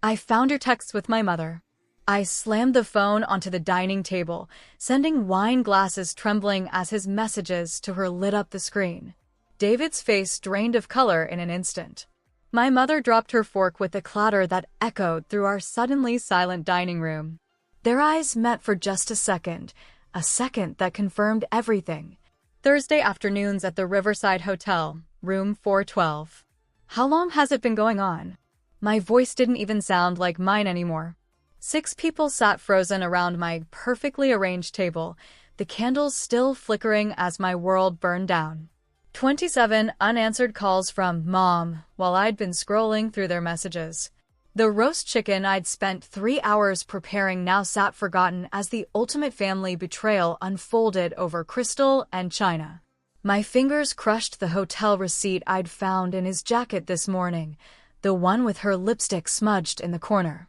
I found your text with my mother. I slammed the phone onto the dining table, sending wine glasses trembling as his messages to her lit up the screen. David's face drained of color in an instant. My mother dropped her fork with a clatter that echoed through our suddenly silent dining room. Their eyes met for just a second that confirmed everything. Thursday afternoons at the Riverside Hotel, room 412. How long has it been going on? My voice didn't even sound like mine anymore. 6 people sat frozen around my perfectly arranged table, the candles still flickering as my world burned down. 27 unanswered calls from Mom while I'd been scrolling through their messages. The roast chicken I'd spent 3 hours preparing now sat forgotten as the ultimate family betrayal unfolded over crystal and china. My fingers crushed the hotel receipt I'd found in his jacket this morning, the one with her lipstick smudged in the corner.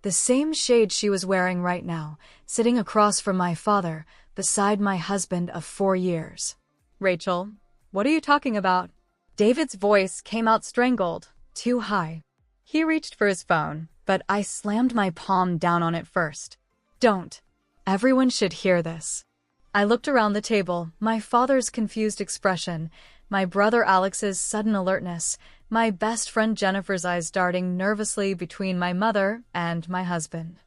The same shade she was wearing right now, sitting across from my father, beside my husband of 4 years. Rachel, what are you talking about? David's voice came out strangled, too high. He reached for his phone, but I slammed my palm down on it first. Don't. Everyone should hear this. I looked around the table, my father's confused expression, my brother Alex's sudden alertness, my best friend Jennifer's eyes darting nervously between my mother and my husband.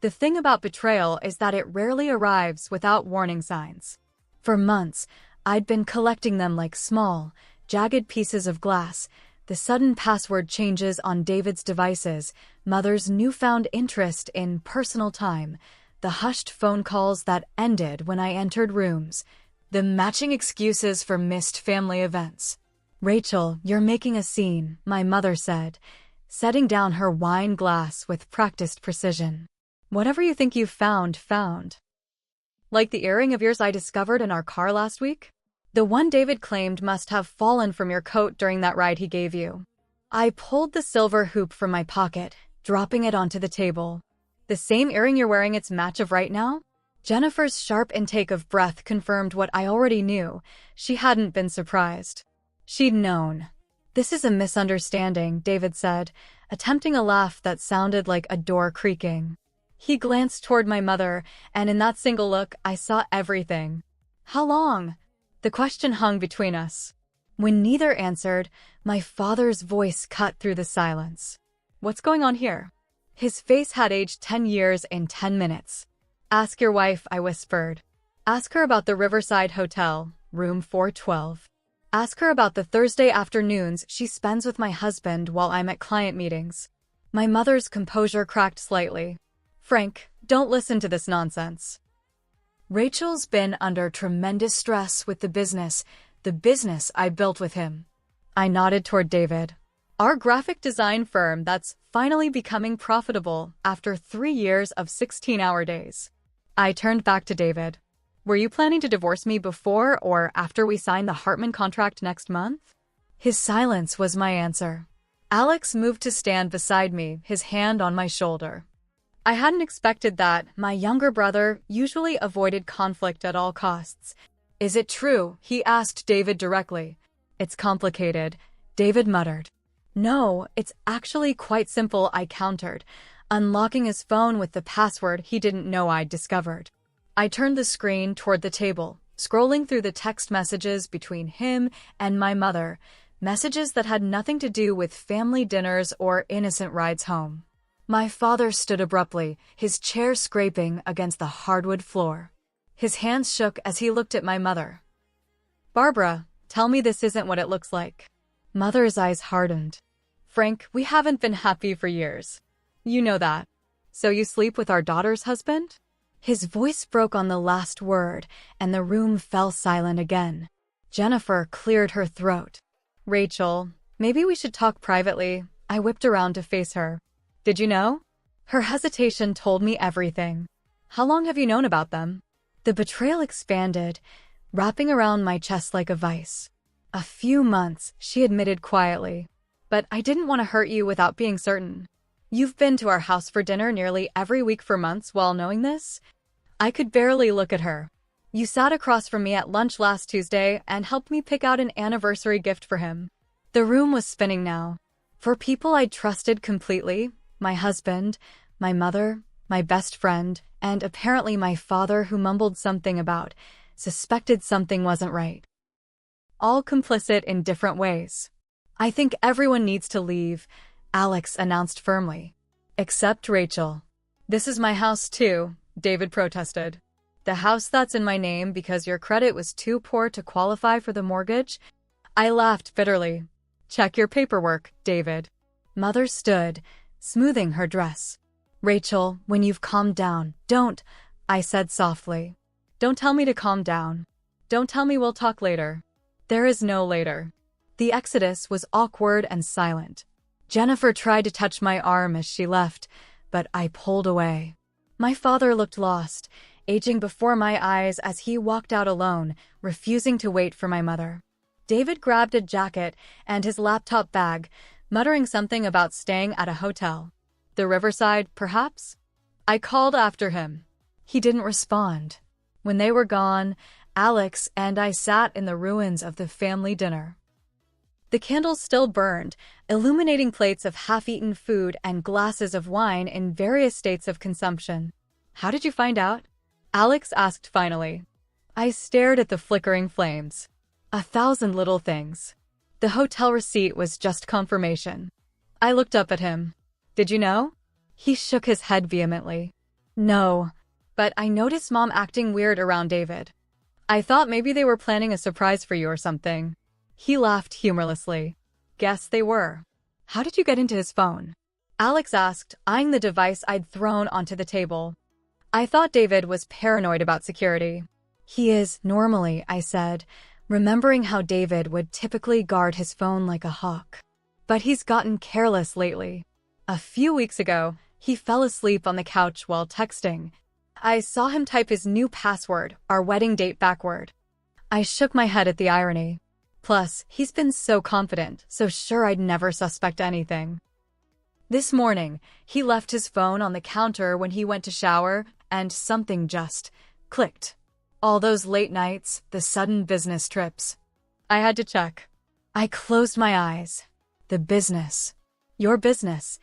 The thing about betrayal is that it rarely arrives without warning signs. For months, I'd been collecting them like small, jagged pieces of glass, the sudden password changes on David's devices, mother's newfound interest in personal time, the hushed phone calls that ended when I entered rooms, the matching excuses for missed family events. Rachel, you're making a scene, my mother said, setting down her wine glass with practiced precision. Whatever you think you've found. Like the earring of yours I discovered in our car last week? The one David claimed must have fallen from your coat during that ride he gave you. I pulled the silver hoop from my pocket, dropping it onto the table. The same earring you're wearing its match of right now? Jennifer's sharp intake of breath confirmed what I already knew. She hadn't been surprised. She'd known. This is a misunderstanding, David said, attempting a laugh that sounded like a door creaking. He glanced toward my mother, and in that single look, I saw everything. How long? The question hung between us. When neither answered, my father's voice cut through the silence. What's going on here? His face had aged 10 years in 10 minutes. Ask your wife, I whispered. Ask her about the Riverside Hotel, room 412. Ask her about the Thursday afternoons she spends with my husband while I'm at client meetings. My mother's composure cracked slightly. Frank, don't listen to this nonsense. Rachel's been under tremendous stress with the business I built with him. I nodded toward David. Our graphic design firm that's finally becoming profitable after 3 years of 16-hour days. I turned back to David. Were you planning to divorce me before or after we sign the Hartman contract next month? His silence was my answer. Alex moved to stand beside me, his hand on my shoulder. I hadn't expected that. My younger brother usually avoided conflict at all costs. Is it true? He asked David directly. It's complicated, David muttered. No, it's actually quite simple, I countered, unlocking his phone with the password he didn't know I'd discovered. I turned the screen toward the table, scrolling through the text messages between him and my mother, messages that had nothing to do with family dinners or innocent rides home. My father stood abruptly, his chair scraping against the hardwood floor. His hands shook as he looked at my mother. Barbara, tell me this isn't what it looks like. Mother's eyes hardened. Frank, we haven't been happy for years. You know that. So you sleep with our daughter's husband? His voice broke on the last word, and the room fell silent again. Jennifer cleared her throat. Rachel, maybe we should talk privately. I whipped around to face her. Did you know? Her hesitation told me everything. How long have you known about them? The betrayal expanded, wrapping around my chest like a vice. A few months, she admitted quietly. But I didn't want to hurt you without being certain. You've been to our house for dinner nearly every week for months while knowing this? I could barely look at her. You sat across from me at lunch last Tuesday and helped me pick out an anniversary gift for him. The room was spinning now. For people I'd trusted completely, My husband, my mother, my best friend, and apparently my father who mumbled something about, suspected something wasn't right. All complicit in different ways. I think everyone needs to leave, Alex announced firmly. Except Rachel. This is my house too, David protested. The house that's in my name because your credit was too poor to qualify for the mortgage? I laughed bitterly. Check your paperwork, David. Mother stood, smoothing her dress. Rachel, when you've calmed down, don't, I said softly. Don't tell me to calm down. Don't tell me we'll talk later. There is no later. The exodus was awkward and silent. Jennifer tried to touch my arm as she left, but I pulled away. My father looked lost, aging before my eyes as he walked out alone, refusing to wait for my mother. David grabbed a jacket and his laptop bag, muttering something about staying at a hotel. The Riverside, perhaps? I called after him. He didn't respond. When they were gone, Alex and I sat in the ruins of the family dinner. The candles still burned, illuminating plates of half-eaten food and glasses of wine in various states of consumption. How did you find out? Alex asked finally. I stared at the flickering flames. 1,000 little things. The hotel receipt was just confirmation. I looked up at him. Did you know? He shook his head vehemently. No, but I noticed Mom acting weird around David. I thought maybe they were planning a surprise for you or something. He laughed humorlessly. Guess they were. How did you get into his phone? Alex asked, eyeing the device I'd thrown onto the table. I thought David was paranoid about security. He is, normally, I said, remembering how David would typically guard his phone like a hawk. But he's gotten careless lately. A few weeks ago, he fell asleep on the couch while texting. I saw him type his new password, our wedding date, backward. I shook my head at the irony. Plus, he's been so confident, so sure I'd never suspect anything. This morning, he left his phone on the counter when he went to shower, and something just clicked. All those late nights, the sudden business trips. I had to check. I closed my eyes. The business. Your business.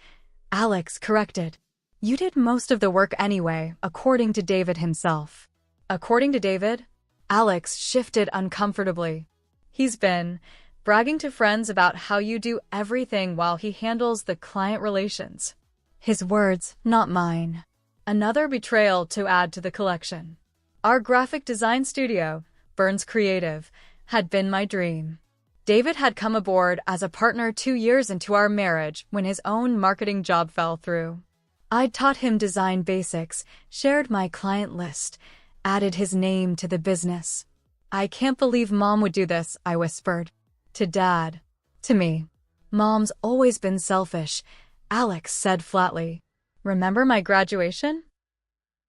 Alex corrected. You did most of the work anyway, according to David himself. According to David? Alex shifted uncomfortably. He's been bragging to friends about how you do everything while he handles the client relations. His words, not mine. Another betrayal to add to the collection. Our graphic design studio, Burns Creative, had been my dream. David had come aboard as a partner 2 years into our marriage when his own marketing job fell through. I'd taught him design basics, shared my client list, added his name to the business. I can't believe Mom would do this, I whispered. To Dad. To me. Mom's always been selfish, Alex said flatly. Remember my graduation?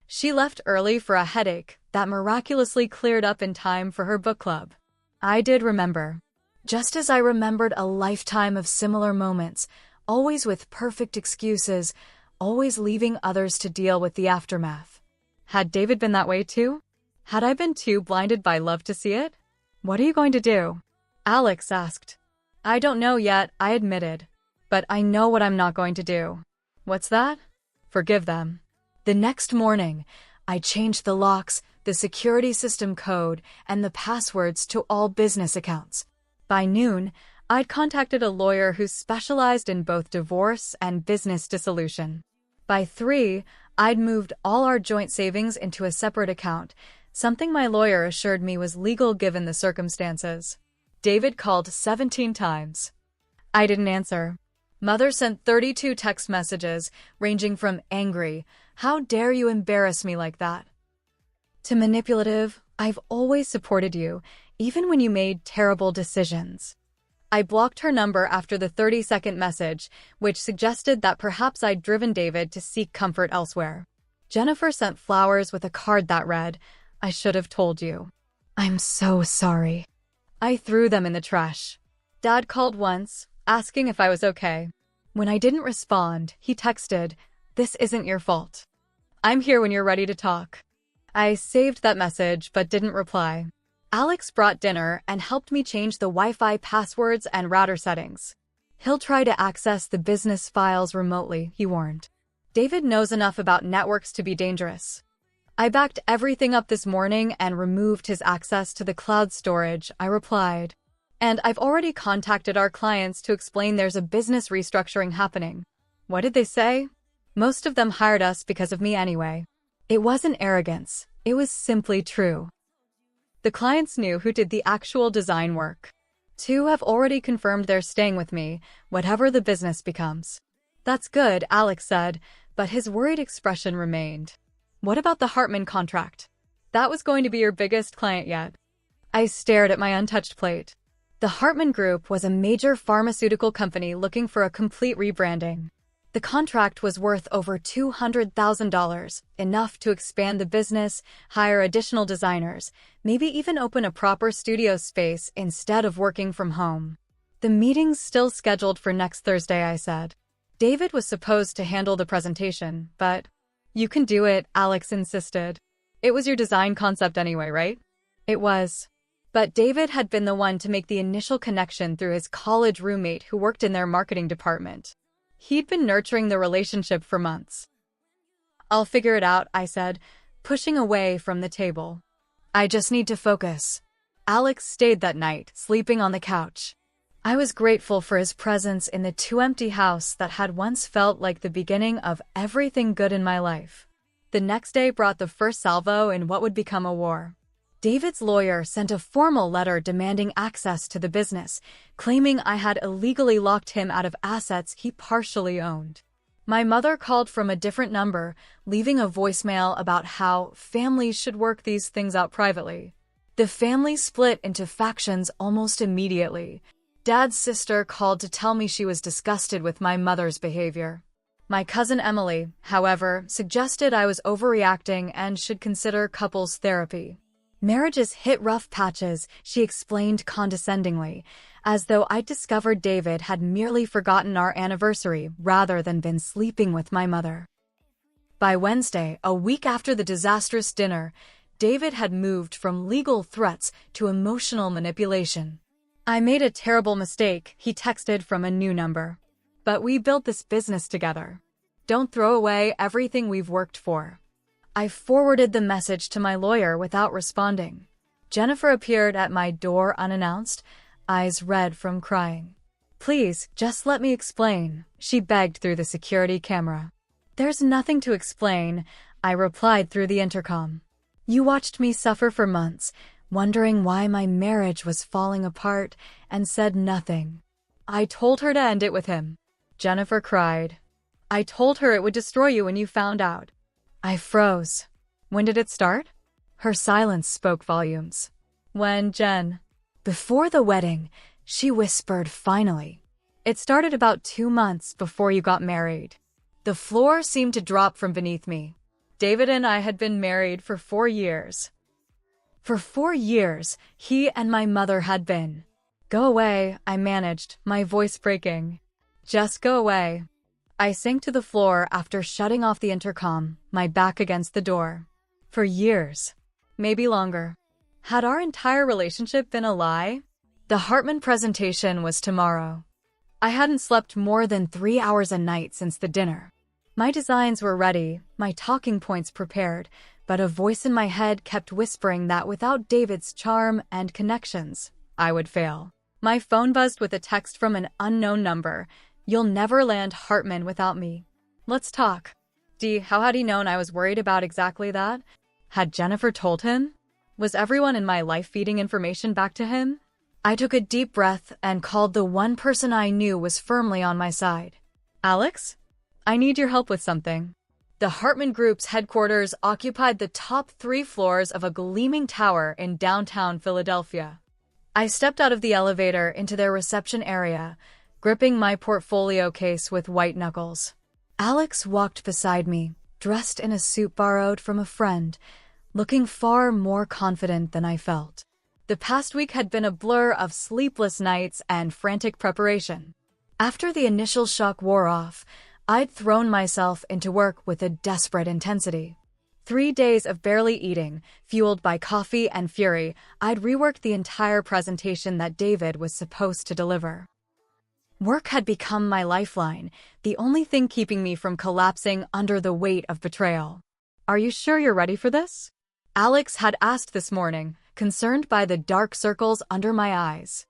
She left early for a headache that miraculously cleared up in time for her book club. I did remember. Just as I remembered a lifetime of similar moments, always with perfect excuses, always leaving others to deal with the aftermath. Had David been that way too? Had I been too blinded by love to see it? What are you going to do? Alex asked. I don't know yet, I admitted. But I know what I'm not going to do. What's that? Forgive them. The next morning, I changed the locks, the security system code, and the passwords to all business accounts. By noon, I'd contacted a lawyer who specialized in both divorce and business dissolution. By 3, I'd moved all our joint savings into a separate account, something my lawyer assured me was legal given the circumstances. David called 17 times. I didn't answer. Mother sent 32 text messages, ranging from angry, "How dare you embarrass me like that?" to manipulative, "I've always supported you, even when you made terrible decisions." I blocked her number after the 30-second message, which suggested that perhaps I'd driven David to seek comfort elsewhere. Jennifer sent flowers with a card that read, "I should have told you. I'm so sorry." I threw them in the trash. Dad called once, asking if I was okay. When I didn't respond, he texted, "This isn't your fault. I'm here when you're ready to talk." I saved that message but didn't reply. Alex brought dinner and helped me change the Wi-Fi passwords and router settings. He'll try to access the business files remotely, he warned. David knows enough about networks to be dangerous. I backed everything up this morning and removed his access to the cloud storage, I replied. And I've already contacted our clients to explain there's a business restructuring happening. What did they say? Most of them hired us because of me anyway. It wasn't arrogance. It was simply true. The clients knew who did the actual design work. 2 have already confirmed they're staying with me, whatever the business becomes. That's good, Alex said, but his worried expression remained. What about the Hartman contract? That was going to be your biggest client yet. I stared at my untouched plate. The Hartman Group was a major pharmaceutical company looking for a complete rebranding. The contract was worth over $200,000, enough to expand the business, hire additional designers, maybe even open a proper studio space instead of working from home. The meeting's still scheduled for next Thursday, I said. David was supposed to handle the presentation, but... You can do it, Alex insisted. It was your design concept anyway, right? It was. But David had been the one to make the initial connection through his college roommate who worked in their marketing department. He'd been nurturing the relationship for months. I'll figure it out, I said, pushing away from the table. I just need to focus. Alex stayed that night, sleeping on the couch. I was grateful for his presence in the too-empty house that had once felt like the beginning of everything good in my life. The next day brought the first salvo in what would become a war. David's lawyer sent a formal letter demanding access to the business, claiming I had illegally locked him out of assets he partially owned. My mother called from a different number, leaving a voicemail about how families should work these things out privately. The family split into factions almost immediately. Dad's sister called to tell me she was disgusted with my mother's behavior. My cousin Emily, however, suggested I was overreacting and should consider couples therapy. Marriages hit rough patches, she explained condescendingly, as though I'd discovered David had merely forgotten our anniversary rather than been sleeping with my mother. By Wednesday, a week after the disastrous dinner, David had moved from legal threats to emotional manipulation. I made a terrible mistake, he texted from a new number. But we built this business together. Don't throw away everything we've worked for. I forwarded the message to my lawyer without responding. Jennifer appeared at my door unannounced, eyes red from crying. Please, just let me explain, she begged through the security camera. There's nothing to explain, I replied through the intercom. You watched me suffer for months, wondering why my marriage was falling apart, and said nothing. I told her to end it with him. Jennifer cried. I told her it would destroy you when you found out. I froze. When did it start? Her silence spoke volumes. When, Jen? Before the wedding, she whispered finally. It started about 2 months before you got married. The floor seemed to drop from beneath me. David and I had been married for 4 years. For 4 years, he and my mother had been. Go away, I managed, my voice breaking. Just go away. I sank to the floor after shutting off the intercom, my back against the door. For years. Maybe longer. Had our entire relationship been a lie? The Hartman presentation was tomorrow. I hadn't slept more than 3 hours a night since the dinner. My designs were ready, my talking points prepared, but a voice in my head kept whispering that without David's charm and connections, I would fail. My phone buzzed with a text from an unknown number. You'll never land Hartman without me. Let's talk. How had he known I was worried about exactly that? Had Jennifer told him? Was everyone in my life feeding information back to him? I took a deep breath and called the one person I knew was firmly on my side. Alex? I need your help with something. The Hartman Group's headquarters occupied the top 3 floors of a gleaming tower in downtown Philadelphia. I stepped out of the elevator into their reception area, gripping my portfolio case with white knuckles. Alex walked beside me, dressed in a suit borrowed from a friend, looking far more confident than I felt. The past week had been a blur of sleepless nights and frantic preparation. After the initial shock wore off, I'd thrown myself into work with a desperate intensity. 3 days of barely eating, fueled by coffee and fury, I'd reworked the entire presentation that David was supposed to deliver. Work had become my lifeline, the only thing keeping me from collapsing under the weight of betrayal. "Are you sure you're ready for this?" Alex had asked this morning, concerned by the dark circles under my eyes.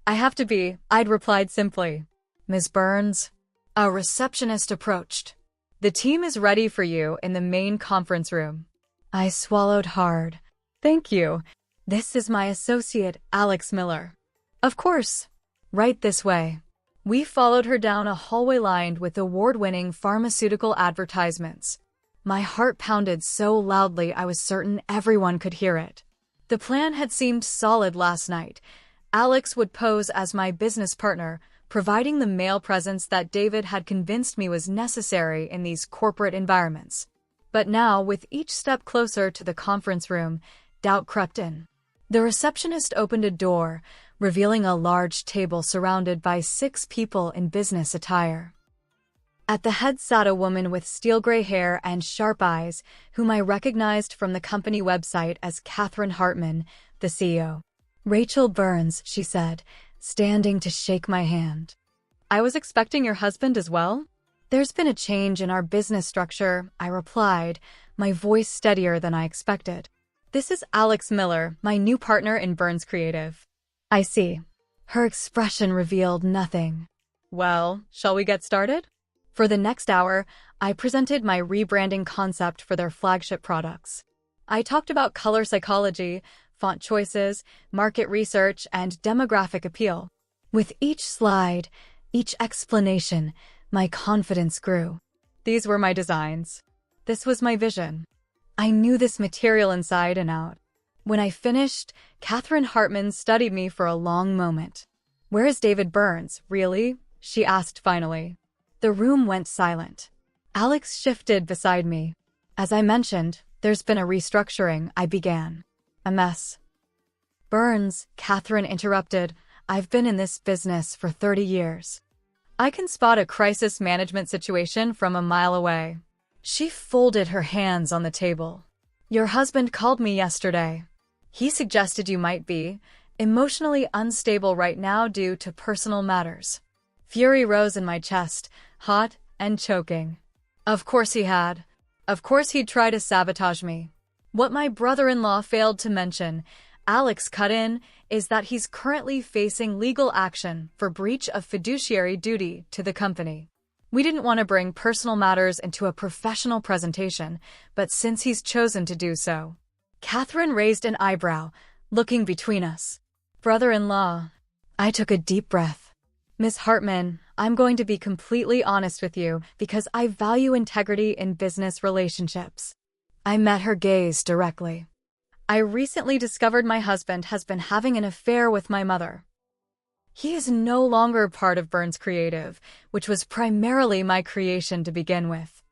"I have to be," I'd replied simply. "Miss Burns?" A receptionist approached. "The team is ready for you in the main conference room." I swallowed hard. "Thank you. This is my associate, Alex Miller." "Of course. Right this way." We followed her down a hallway lined with award-winning pharmaceutical advertisements. My heart pounded so loudly I was certain everyone could hear it. The plan had seemed solid last night. Alex would pose as my business partner, providing the male presence that David had convinced me was necessary in these corporate environments. But now, with each step closer to the conference room, doubt crept in. The receptionist opened a door, revealing a large table surrounded by 6 people in business attire. At the head sat a woman with steel-gray hair and sharp eyes, whom I recognized from the company website as Catherine Hartman, the CEO. "Rachel Burns," she said, standing to shake my hand. "I was expecting your husband as well?" "There's been a change in our business structure," I replied, my voice steadier than I expected. "This is Alex Miller, my new partner in Burns Creative." "I see." Her expression revealed nothing. "Well, shall we get started?" For the next hour, I presented my rebranding concept for their flagship products. I talked about color psychology, font choices, market research, and demographic appeal. With each slide, each explanation, my confidence grew. These were my designs. This was my vision. I knew this material inside and out. When I finished, Catherine Hartman studied me for a long moment. "Where is David Burns, really?" she asked finally. The room went silent. Alex shifted beside me. "As I mentioned, there's been a restructuring," I began. "A mess." "Burns," Catherine interrupted, "I've been in this business for 30 years. I can spot a crisis management situation from a mile away." She folded her hands on the table. "Your husband called me yesterday. He suggested you might be emotionally unstable right now due to personal matters." Fury rose in my chest, hot and choking. Of course he had. Of course he'd try to sabotage me. What my brother-in-law failed to mention, Alex cut in, is that he's currently facing legal action for breach of fiduciary duty to the company. We didn't want to bring personal matters into a professional presentation, but since he's chosen to do so. Catherine raised an eyebrow, looking between us. "Brother-in-law." I took a deep breath. "Miss Hartman, I'm going to be completely honest with you because I value integrity in business relationships." I met her gaze directly. "I recently discovered my husband has been having an affair with my mother. He is no longer part of Burns Creative, which was primarily my creation to begin with.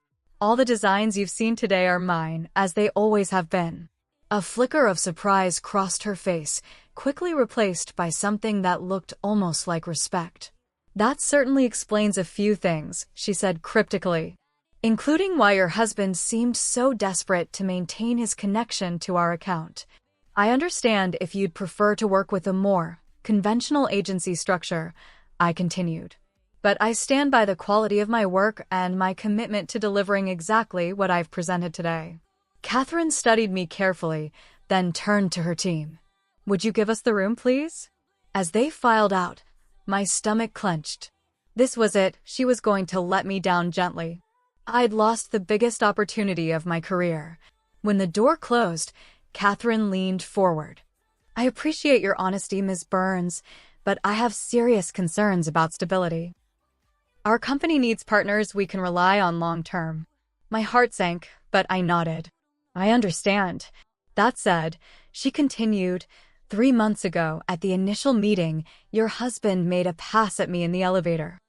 All the designs you've seen today are mine, as they always have been." A flicker of surprise crossed her face, quickly replaced by something that looked almost like respect. "That certainly explains a few things," she said cryptically, "including why your husband seemed so desperate to maintain his connection to our account. I understand if you'd prefer to work with a more conventional agency structure," I continued. "But I stand by the quality of my work and my commitment to delivering exactly what I've presented today." Catherine studied me carefully, then turned to her team. "Would you give us the room, please?" As they filed out, my stomach clenched. This was it, she was going to let me down gently. I'd lost the biggest opportunity of my career. When the door closed, Catherine leaned forward. "I appreciate your honesty, Ms. Burns, but I have serious concerns about stability. Our company needs partners we can rely on long-term." My heart sank, but I nodded. "I understand." That said, she continued, "3 months ago, at the initial meeting, your husband made a pass at me in the elevator."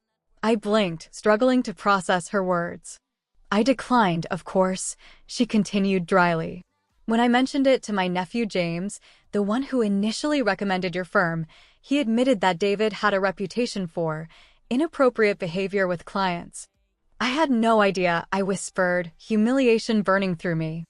I blinked, struggling to process her words. "I declined, of course," she continued dryly. "When I mentioned it to my nephew James, the one who initially recommended your firm, he admitted that David had a reputation for inappropriate behavior with clients." "I had no idea," I whispered, humiliation burning through me.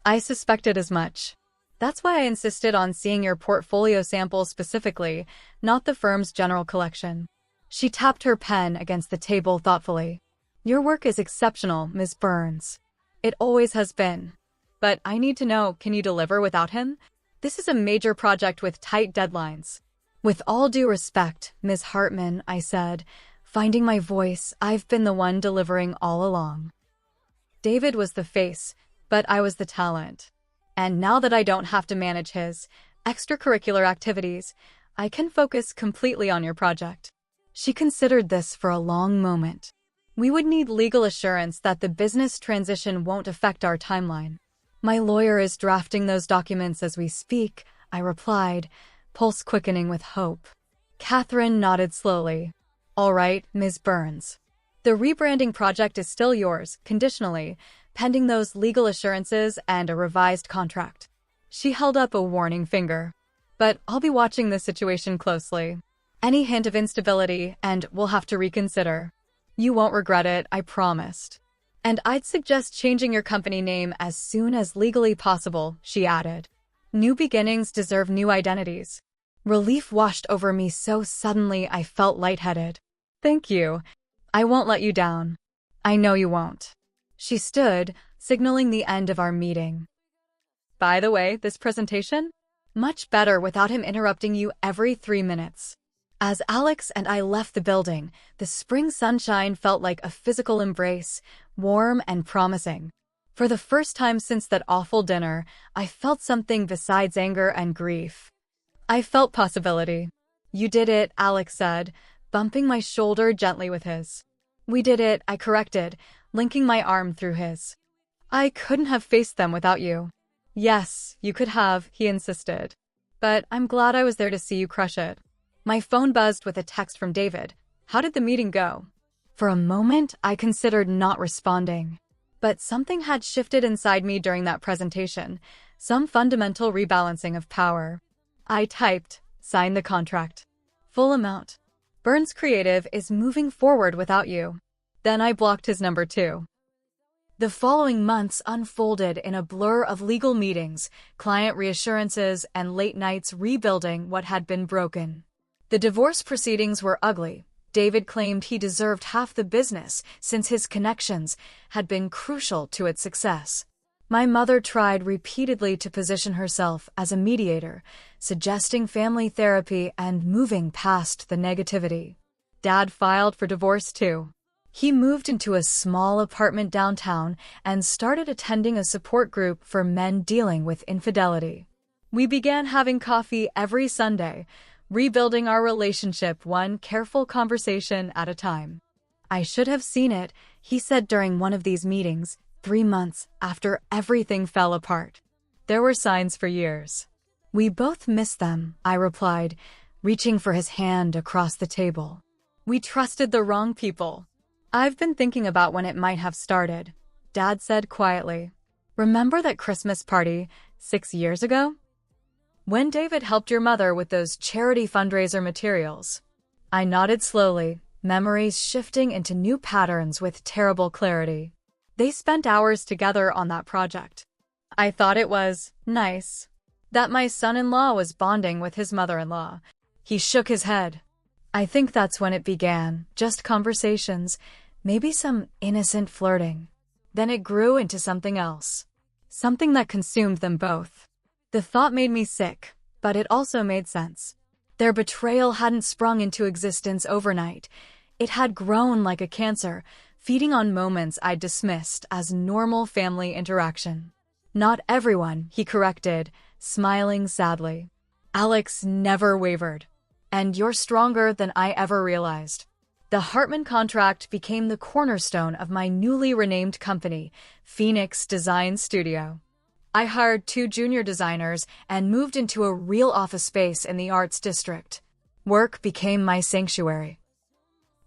"I suspected as much. That's why I insisted on seeing your portfolio samples specifically, not the firm's general collection." She tapped her pen against the table thoughtfully. Your work is exceptional, Miss Burns. It always has been. But I need to know, can you deliver without him? This is a major project with tight deadlines. With all due respect, Ms. Hartman, I said, finding my voice. I've been the one delivering all along. David was the face, but I was the talent. And now that I don't have to manage his extracurricular activities, I can focus completely on your project. She considered this for a long moment. We would need legal assurance that the business transition won't affect our timeline. My lawyer is drafting those documents as we speak, I replied, pulse quickening with hope. Catherine nodded slowly. All right, Ms. Burns. The rebranding project is still yours, conditionally, pending those legal assurances and a revised contract. She held up a warning finger. But I'll be watching this situation closely. Any hint of instability, and we'll have to reconsider. You won't regret it, I promised. And I'd suggest changing your company name as soon as legally possible, she added. New beginnings deserve new identities. Relief washed over me so suddenly I felt lightheaded. Thank you. I won't let you down. I know you won't. She stood, signaling the end of our meeting. By the way, this presentation? Much better without him interrupting you every 3 minutes. As Alex and I left the building, the spring sunshine felt like a physical embrace, warm and promising. For the first time since that awful dinner, I felt something besides anger and grief. I felt possibility. You did it, Alex said, bumping my shoulder gently with his. We did it, I corrected, linking my arm through his. I couldn't have faced them without you. Yes, you could have, he insisted. But I'm glad I was there to see you crush it. My phone buzzed with a text from David. How did the meeting go? For a moment, I considered not responding. But something had shifted inside me during that presentation, some fundamental rebalancing of power. I typed, signed the contract. Full amount. Burns Creative is moving forward without you. Then I blocked his number too. The following months unfolded in a blur of legal meetings, client reassurances, and late nights rebuilding what had been broken. The divorce proceedings were ugly. David claimed he deserved half the business since his connections had been crucial to its success. My mother tried repeatedly to position herself as a mediator, suggesting family therapy and moving past the negativity. Dad filed for divorce too. He moved into a small apartment downtown and started attending a support group for men dealing with infidelity. We began having coffee every Sunday, rebuilding our relationship one careful conversation at a time. I should have seen it, he said during one of these meetings, 3 months after everything fell apart. There were signs for years. We both missed them, I replied, reaching for his hand across the table. We trusted the wrong people. I've been thinking about when it might have started, Dad said quietly. Remember that Christmas party 6 years ago? When David helped your mother with those charity fundraiser materials. I nodded slowly, memories shifting into new patterns with terrible clarity. They spent hours together on that project. I thought it was nice that my son-in-law was bonding with his mother-in-law. He shook his head. I think that's when it began, just conversations, maybe some innocent flirting. Then it grew into something else, something that consumed them both. The thought made me sick, but it also made sense. Their betrayal hadn't sprung into existence overnight. It had grown like a cancer, feeding on moments I'd dismissed as normal family interaction. Not everyone, he corrected, smiling sadly. Alex never wavered. And you're stronger than I ever realized. The Hartman contract became the cornerstone of my newly renamed company, Phoenix Design Studio. I hired 2 junior designers and moved into a real office space in the Arts District. Work became my sanctuary.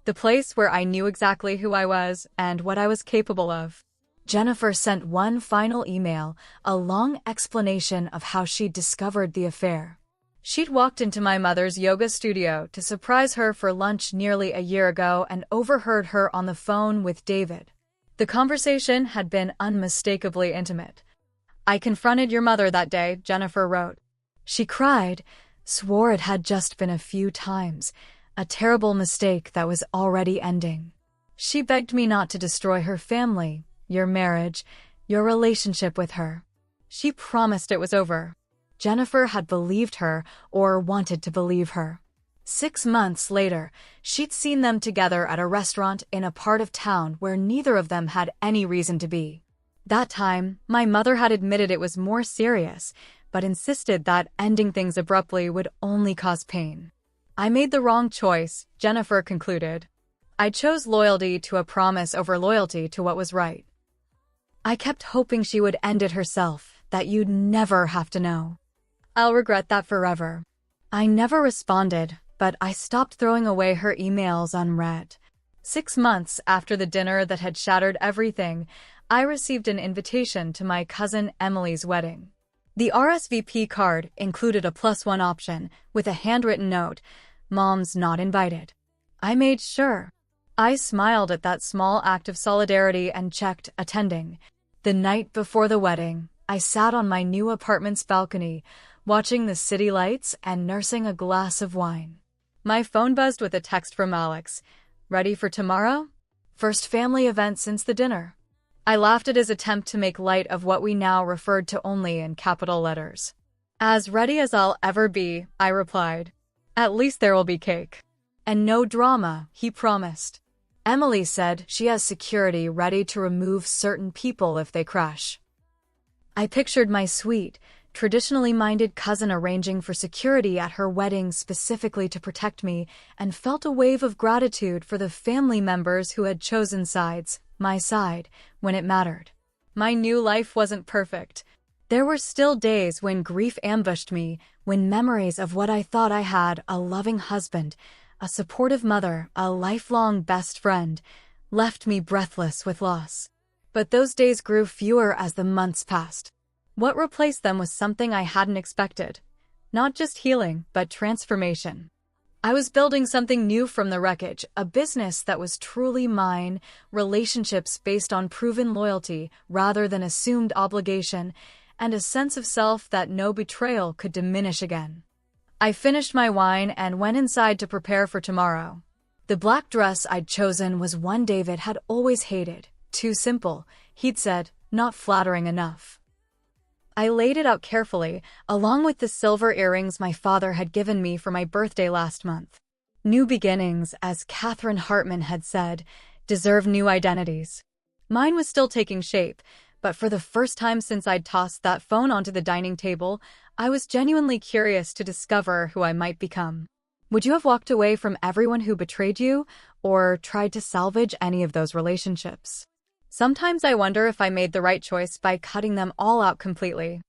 The place where I knew exactly who I was and what I was capable of. Jennifer sent one final email, a long explanation of how she'd discovered the affair. She'd walked into my mother's yoga studio to surprise her for lunch nearly a year ago and overheard her on the phone with David. The conversation had been unmistakably intimate. I confronted your mother that day, Jennifer wrote. She cried, swore it had just been a few times. a terrible mistake that was already ending. She begged me not to destroy her family, your marriage, your relationship with her. She promised it was over. Jennifer had believed her, or wanted to believe her. 6 months later, she'd seen them together at a restaurant in a part of town where neither of them had any reason to be. That time, my mother had admitted it was more serious, but insisted that ending things abruptly would only cause pain. I made the wrong choice, Jennifer concluded. I chose loyalty to a promise over loyalty to what was right. I kept hoping she would end it herself, that you'd never have to know. I'll regret that forever. I never responded, but I stopped throwing away her emails unread. 6 months after the dinner that had shattered everything, I received an invitation to my cousin Emily's wedding. The RSVP card included a +1 option with a handwritten note, "Mom's not invited." I made sure. I smiled at that small act of solidarity and checked attending. The night before the wedding, I sat on my new apartment's balcony, watching the city lights and nursing a glass of wine. My phone buzzed with a text from Alex. "Ready for tomorrow? First family event since the dinner." I laughed at his attempt to make light of what we now referred to only in capital letters. "As ready as I'll ever be," I replied. "At least there will be cake. And no drama," he promised. Emily said she has security ready to remove certain people if they crash. I pictured my sweet, traditionally minded cousin arranging for security at her wedding specifically to protect me, and felt a wave of gratitude for the family members who had chosen sides, my side, when it mattered. My new life wasn't perfect. There were still days when grief ambushed me, when memories of what I thought I had, a loving husband, a supportive mother, a lifelong best friend, left me breathless with loss. But those days grew fewer as the months passed. What replaced them was something I hadn't expected. Not just healing, but transformation. I was building something new from the wreckage, a business that was truly mine, relationships based on proven loyalty rather than assumed obligation, and a sense of self that no betrayal could diminish again. I finished my wine and went inside to prepare for tomorrow. The black dress I'd chosen was one David had always hated. Too simple, he'd said, not flattering enough. I laid it out carefully, along with the silver earrings my father had given me for my birthday last month. New beginnings, as Catherine Hartman had said, deserve new identities. Mine was still taking shape, but for the first time since I'd tossed that phone onto the dining table, I was genuinely curious to discover who I might become. Would you have walked away from everyone who betrayed you, or tried to salvage any of those relationships? Sometimes I wonder if I made the right choice by cutting them all out completely.